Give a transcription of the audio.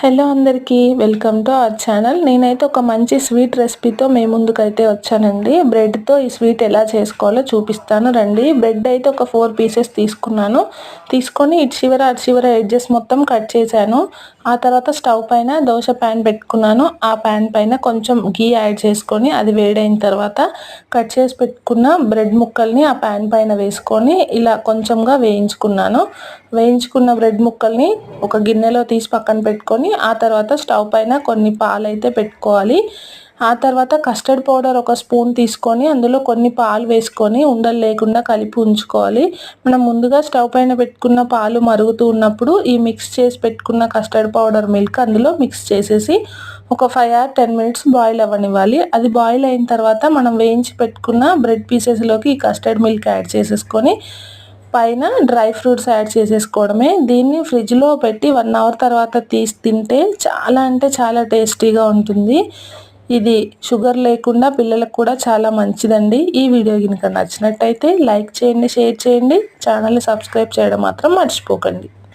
Hello అందరికీ welcome to our channel. నేనైతే ఒక మంచి స్వీట్ రెసిపీతో మీ ముందుకైతే వచ్చానండి. బ్రెడ్తో ఈ స్వీట్ ఎలా చేసుకోవాలో చూపిస్తాను రండి. బ్రెడ్ అయితే ఒక 4 పీసెస్ తీసుకొని ఇటు చివర ఎడ్జెస్ మొత్తం కట్ చేశాను. ఆ తర్వాత స్టవ్ పైన దోశ ప్యాన్ పెట్టుకున్నాను. ఆ ప్యాన్ పైన కొంచెం గీ యాడ్ చేసుకొని అది వేడైన తర్వాత కట్ చేసి పెట్టుకున్న బ్రెడ్ ముక్కల్ని ఆ ప్యాన్ పైన వేసుకొని ఇలా కొంచెంగా వేయించుకున్న బ్రెడ్ ముక్కల్ని ఒక గిన్నెలో తీసి పక్కన పెట్టుకొని ఆ తర్వాత స్టవ్ పైన కొన్ని పాలు అయితే పెట్టుకోవాలి. ఆ తర్వాత కస్టర్డ్ పౌడర్ ఒక స్పూన్ తీసుకొని అందులో కొన్ని పాలు వేసుకొని ఉండలు లేకుండా కలిపి ఉంచుకోవాలి. మనం ముందుగా స్టవ్ పైన పెట్టుకున్న పాలు మరుగుతూ ఉన్నప్పుడు ఈ మిక్స్ చేసి పెట్టుకున్న కస్టర్డ్ పౌడర్ మిల్క్ అందులో మిక్స్ చేసేసి ఒక 5 or 10 minutes బాయిల్ అవ్వనివ్వాలి. అది బాయిల్ అయిన తర్వాత మనం వేయించి పెట్టుకున్న బ్రెడ్ పీసెస్లోకి ఈ కస్టర్డ్ మిల్క్ యాడ్ చేసేసుకొని పైన డ్రై ఫ్రూట్స్ యాడ్ చేసేసుకోవడమే. దీన్ని ఫ్రిడ్జ్లో పెట్టి 1 hour తర్వాత తీసి తింటే చాలా అంటే చాలా టేస్టీగా ఉంటుంది. ఇది షుగర్ లేకుండా పిల్లలకు కూడా చాలా మంచిదండి. ఈ వీడియో కనుక నచ్చినట్టయితే లైక్ చేయండి, షేర్ చేయండి, ఛానల్ని సబ్స్క్రైబ్ చేయడం మాత్రం మర్చిపోకండి.